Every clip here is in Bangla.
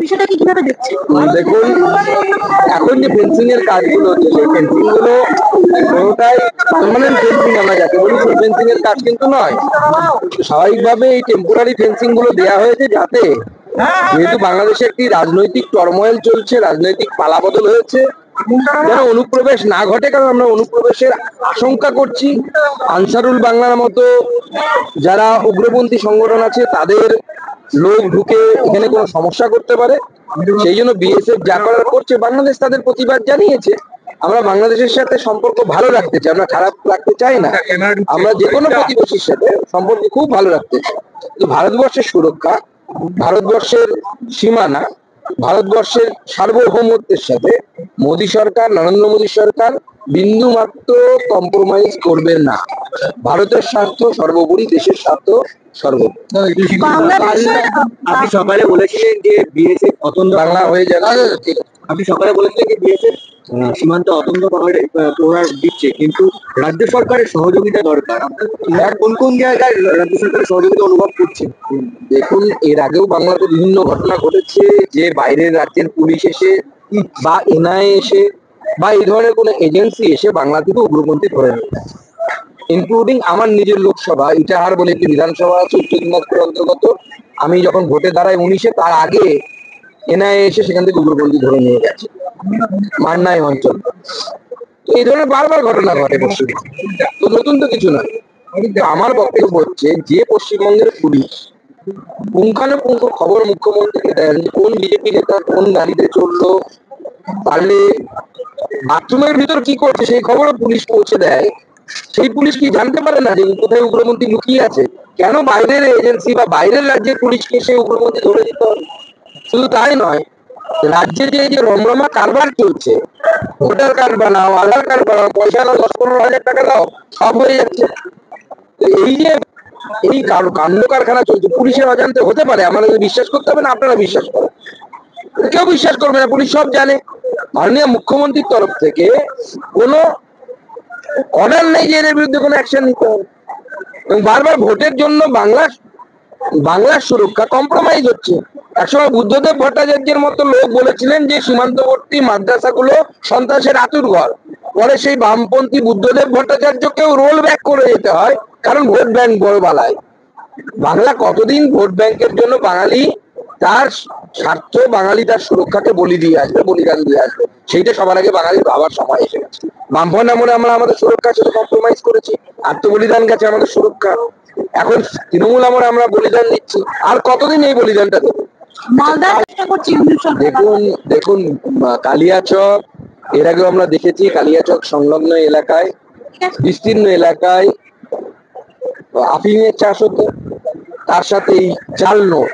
বিষয়টা কি কিভাবে দেখছে? দেখুন, এখন যে ফেন্সিং এর কাজগুলো হচ্ছে সেই ফেন্সিং গুলো কোনোটাই পার্মানেন্ট ফেন্সিং আমরা যাকে বলি সেই ফেন্সিং এর কাজ কিন্তু নয়। স্বাভাবিকভাবে এই টেম্পোরারি ফেন্সিং গুলো দেওয়া হয়েছে যাতে, যেহেতু বাংলাদেশে একটি রাজনৈতিক টর্ময়েল চলছে, রাজনৈতিক পালাবদল হয়েছে, যেন অনুপ্রবেশ না ঘটে। কারণ আমরা অনুপ্রবেশের আশঙ্কা করছি। আনসারুল বাংলার মতো যারা উগ্রপন্থী সংগঠন আছে তাদের লোক ঢুকে এখানে কোনো সমস্যা করতে পারে। সেই জন্য বিএসএফ যা করার করছে, বাংলাদেশ তাদের প্রতিবাদ জানিয়েছে। আমরা বাংলাদেশের সাথে সম্পর্ক ভালো রাখতে চাই, আমরা খারাপ রাখতে চাই না। আমরা যে কোনো প্রতিবেশীর সাথে সম্পর্ক খুব ভালো রাখতে চাই। কিন্তু ভারতবর্ষের সুরক্ষা, ভারতবর্ষের সীমানা, ভারতবর্ষের সার্বভৌমত্বের সাথে মোদী সরকার, নরেন্দ্র মোদী সরকার বিন্দু মাত্র কম্প্রোমাইজ করবে না। ভারতের স্বার্থ সর্বোপরি, দেশের স্বার্থ সর্বোপরি। আপনি সকালে বলেছিলেন যে বিএসএফ অতন্ত্র বাংলা হয়ে যাবে। আপনি সকালে বলেছিলেন যে বিএসএফ সীমান্ত অতন্ত্র প্রহরা দিচ্ছে, কিন্তু রাজ্য সরকারের সহযোগিতা দরকার। কোন কোন জায়গায় রাজ্য সরকারের সহযোগিতা অনুভব করছে? দেখুন, এর আগেও বাংলাতে বিভিন্ন ঘটনা ঘটেছে যে বাইরের রাজ্যের পুলিশ এসে বা এনআইএ এসে বা এই ধরনের কোনো এজেন্সি এসে বাংলা থেকে উগ্রপন্থী ধরে নিয়ে গেছে। ইনক্লুডিং আমার নিজের লোকসভা ইটাহার বলে একটি বিধানসভা আছে উত্তর দিনাজপুর অন্তর্গত। আমি যখন ভোটে দাঁড়াই 19-এ, তার আগে এনআইএ এসে সেখান থেকে উগ্রপন্থী ধরে নিয়ে গেছে মান্নাই অঞ্চল। তো এই ধরনের বারবার ঘটনা ঘটে পশ্চিমবঙ্গে, তো নতুন তো কিছু নয়। কিন্তু আমার বক্তব্য হচ্ছে যে পশ্চিমবঙ্গের পুলিশ পুঙ্খানুপুঙ্খ খবর মুখ্যমন্ত্রীকে দেন যে কোন বিজেপি নেতা কোন গাড়িতে চললো, পারলে বাথরুমের ভিতর কি করছে সেই খবরও পুলিশ পৌঁছে দেয়, সেই পুলিশ কি জানতে পারে না যে কোথায় উগ্রপন্থী লুকিয়ে আছে? কেন বাইরের এজেন্সি বা বাইরের রাজ্যের পুলিশকে সেই উগ্রপন্থী ধরে দিতে হবে? শুধু তাই নয়, রাজ্যে যে যে রমরমা কারবার চলছে, ভোটার কার্ড বানাও, আধার কার্ড বানাও, পয়সা দাও, 10-15 হাজার টাকা দাও, সব হয়ে যাচ্ছে। এই যে এই কাণ্ড কারখানা চলছে, পুলিশের অজান্তে হতে পারে, আমাদের বিশ্বাস করতে হবে না, আপনারা বিশ্বাস করেন, কেউ বিশ্বাস করবে না, পুলিশ সব জানে। মাননীয় মুখ্যমন্ত্রীর তরফ থেকে কোনো অর্ডার নেই যে এদের বিরুদ্ধে কোনো অ্যাকশন নিতে হবে। এবং বারবার ভোটের জন্য বাংলার সুরক্ষা কম্প্রোমাইজ হচ্ছে। একসময় বুদ্ধদেব ভট্টাচার্যের মতো লোক বলেছিলেন যে সীমান্তবর্তী মাদ্রাসাগুলো সন্ত্রাসের আতুরঘর। পরে সেই বামপন্থী বুদ্ধদেব ভট্টাচার্যকেও রোল ব্যাক করে যেতে হয়, কারণ ভোট ব্যাংক বড় বালায়। বাংলা কতদিন ভোট ব্যাংকের জন্য বাঙালি তার স্বার্থ, বাঙালি তার সুরক্ষাকে বলি দিয়ে আসবে, বলিদান দিয়ে আসবে? সেইটা সবার আগে বাঙালির ভাবার সময় এসে গেছে। বামফ্রন্ট আমলে আমরা আমাদের সুরক্ষার সাথে কম্প্রোমাইজ করেছি, আত্মবলিদান গেছে আমাদের সুরক্ষা। এখন তৃণমূল আমলে আমরা বলিদান দিচ্ছি, আর কতদিন এই বলিদানটা দেবো? দেখুন কালিয়াচক, এর আগেও আমরা দেখেছি কালিয়াচক সংলগ্ন এলাকায়, বিস্তীর্ণ এলাকায় আফিমের চাষ হতো, তার সাথে এই জাল নোট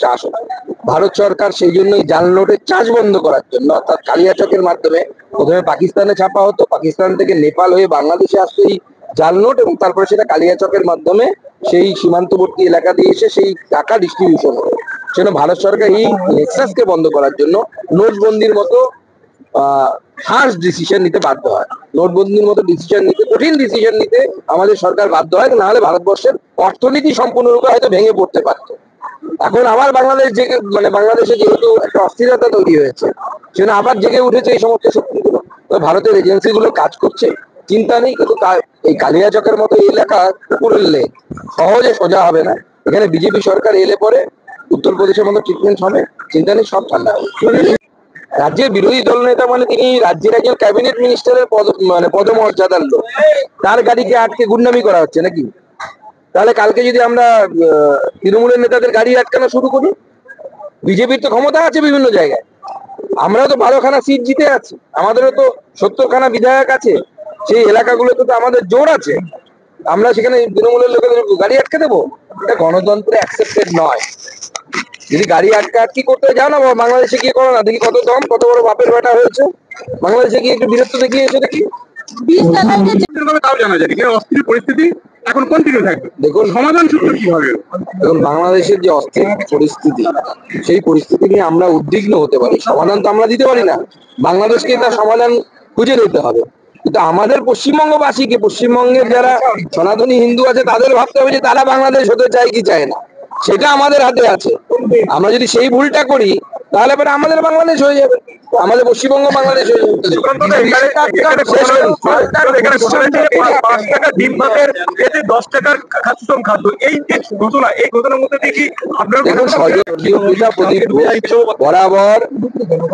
চাষ হতো। ভারত সরকার সেই জন্যই জাল নোটের চাষ বন্ধ করার জন্য, অর্থাৎ কালিয়াচকের মাধ্যমে প্রথমে পাকিস্তানে ছাপা হতো, পাকিস্তান থেকে নেপাল হয়ে বাংলাদেশে আসতো এই জাল নোট, এবং তারপরে সেটা কালিয়াচকের মাধ্যমে সেই সীমান্তবর্তী এলাকা দিয়ে এসে সেই টাকা ডিস্ট্রিবিউশন হতো। সেজন্য ভারত সরকার এই নেক্সাসকে বন্ধ করার জন্য নোটবন্দির মতো হার্শ ডিসিশন নিতে বাধ্য হয়। নোটবন্দির মতো ডিসিশন নিতে, কঠিন ডিসিশন নিতে আমাদের সরকার বাধ্য হয়, না হলে ভারতবর্ষের অর্থনীতি সম্পূর্ণরূপে হয়তো ভেঙে পড়তে পারতো। এখন আবার বাংলাদেশ জেগে, মানে বাংলাদেশে যেহেতু একটা অস্থিরতা তৈরি হয়েছে, সেজন্য আবার জেগে উঠেছে এই সমস্ত শক্তিগুলো। ভারতের এজেন্সি গুলো কাজ করছে, চিন্তা নেই। কিন্তু এই কালিয়াচকের মতো এলাকা পুরুললে সহজে সোজা হবে না। এখানে বিজেপি সরকার এলে পরে উত্তরপ্রদেশের মতো ট্রিটমেন্ট হবে, চিন্তা নেই, সব ঠান্ডা হবে। রাজ্যের বিরোধী দল নেতা মানে তিনি রাজ্যের একজন ক্যাবিনেট মিনিস্টারের পদমর্যাদার লোক, তার গাড়িকে আটকে গুন্ডামি করা হচ্ছে নাকি? তাহলে কালকে যদি আমরা তৃণমূলের নেতাদের গাড়ি আটকানো শুরু করি, বিজেপির তো ক্ষমতা আছে বিভিন্ন জায়গায়, আমরাও তো 12খানা সিট জিতে আছি, আমাদেরও তো 70খানা বিধায়ক আছে, সেই এলাকাগুলোতে তো আমাদের জোর আছে। আমরা সেখানে তৃণমূলের লোকেদের গাড়ি আটকে দেবো? এটা গণতন্ত্রে অ্যাকসেপ্টেড নয়। যদি গাড়ি আটকি করতে যাও না, বাংলাদেশে গিয়ে করো না, দেখি কত দম, কত বড় বাপের বেটা হয়েছে। বাংলাদেশে গিয়ে একটু বীরত্ব দেখিয়ে এসে দেখি। তাও জানা যায় অস্থির পরিস্থিতি এখন কন্টিনিউ থাকবে। দেখুন সমাধান সূত্র কি হবে? দেখুন, বাংলাদেশের যে অস্থির পরিস্থিতি, সেই পরিস্থিতি নিয়ে আমরা উদ্বিগ্ন হতে পারি, সমাধান তো আমরা দিতে পারি না। বাংলাদেশকে তার সমাধান খুঁজে নিতে হবে। কিন্তু আমাদের পশ্চিমবঙ্গবাসীকে, পশ্চিমবঙ্গের যারা সনাতনী হিন্দু আছে, তাদের ভাবতে হবে যে তারা বাংলাদেশ হতে চায় কি চায় না। সেটা আমাদের হাতে আছে। আমরা যদি সেই ভুলটা করি তাহলে পরে আমাদের বাংলাদেশ হয়ে যাবে, আমাদের পশ্চিমবঙ্গ বাংলাদেশ হয়ে যাবে। পাঁচ টাকা ডিম ভাতের এতে 10 টাকার খাদ্যসম খাদ্য, এই যে ঘটনা, এই ঘটনার মধ্যে দেখি আপনার দেখুন, সহযোগী প্রদীপ ঘোষ বরাবর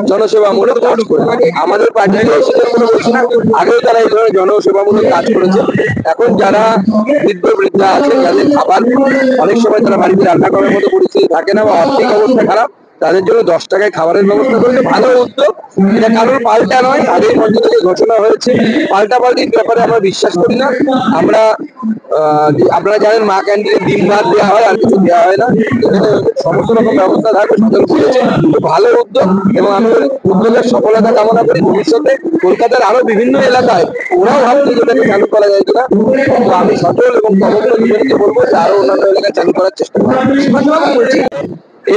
জনসেবামূলক কাজ করে থাকে। আমাদের পার্টি বলছি না, আগেও তারা এই ধরনের জনসেবামূলক কাজ করেছে। এখন যারা বৃদ্ধ বৃদ্ধা আছে, যাদের খাবার অনেক সময় তারা বাড়িতে রান্না করার মতো পরিস্থিতি থাকে না বা আর্থিক অবস্থা খারাপ, তাদের জন্য 10 টাকায় খাবারের ব্যবস্থা করেছে। ভালো উদ্যোগ, এটা কারোর পাল্টা নয়, আগের মধ্যে থেকে ঘোষণা হয়েছে। পাল্টা পাল্টির ব্যাপারে আমরা বিশ্বাস করি না। আমরা আপনারা জানেন মা ক্যান্টিনে ডিম ভাত দেওয়া হয়, আর কিছু দেওয়া হয় না। এখানে সমস্ত রকম ব্যবস্থা থাকবে, সচল করেছে, ভালো উদ্যোগ। এবং আমি উদ্যোগের সফলতা কামনা করি। ভবিষ্যতে কলকাতার আরো বিভিন্ন এলাকায় ওরাও ভাবছে যেটাকে চালু করা যায় কিনা। তো আমি সচল এবং তদন্ত দুজনকে বলবো যে আরো অন্যান্য এলাকায় চালু করার চেষ্টা করছি।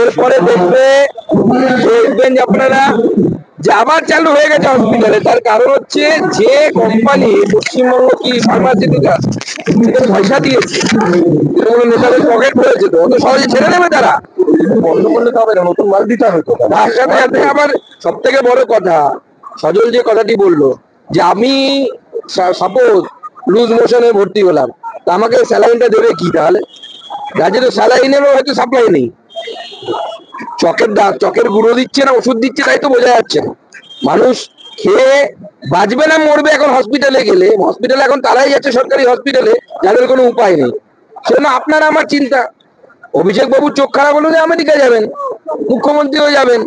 এরপরে দেখবেন যে আপনারা যে আবার চালু হয়ে গেছে হসপিটালে, তার কারণ হচ্ছে যে কোম্পানি পশ্চিমবঙ্গ কি ফার্মাসিউটিক্যাল পয়সা দিয়েছে, তৃণমূল নেতাদের পকেট ভরেছে, তো অত সহজে ছেড়ে দেবে তারা? বন্ধ করলে তো হবে না, নতুন মাল দিতে হবে। তার সাথে সাথে আবার সব থেকে বড় কথা, সজল যে কথাটি বললো যে আমি সাপোজ লুজ মোশনে ভর্তি হলাম, তা আমাকে স্যালাইনটা দেবে কি? তাহলে রাজ্যে তো স্যালাইনেরও হয়তো সাপ্লাই নেই। চকের গুঁড়ো দিচ্ছে না ওষুধ দিচ্ছে, তাই তো বোঝা যাচ্ছে না। মানুষ খেয়ে বাঁচবে না মরবে এখন হসপিটালে গেলে। হসপিটালে এখন তারাই যাচ্ছে সরকারি হসপিটালে যাদের কোনো উপায় নেই। সেজন্য আপনারা আমার চিন্তা, অভিষেক বাবুর চোখ খারাপ হলো যে আমেরিকা যাবেন, মুখ্যমন্ত্রীও যাবেন,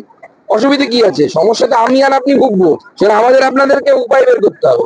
অসুবিধা কি আছে? সমস্যাটা আমি আর আপনি ভুগবো, সেটা আমাদের আপনাদেরকে উপায় বের করতে হবে।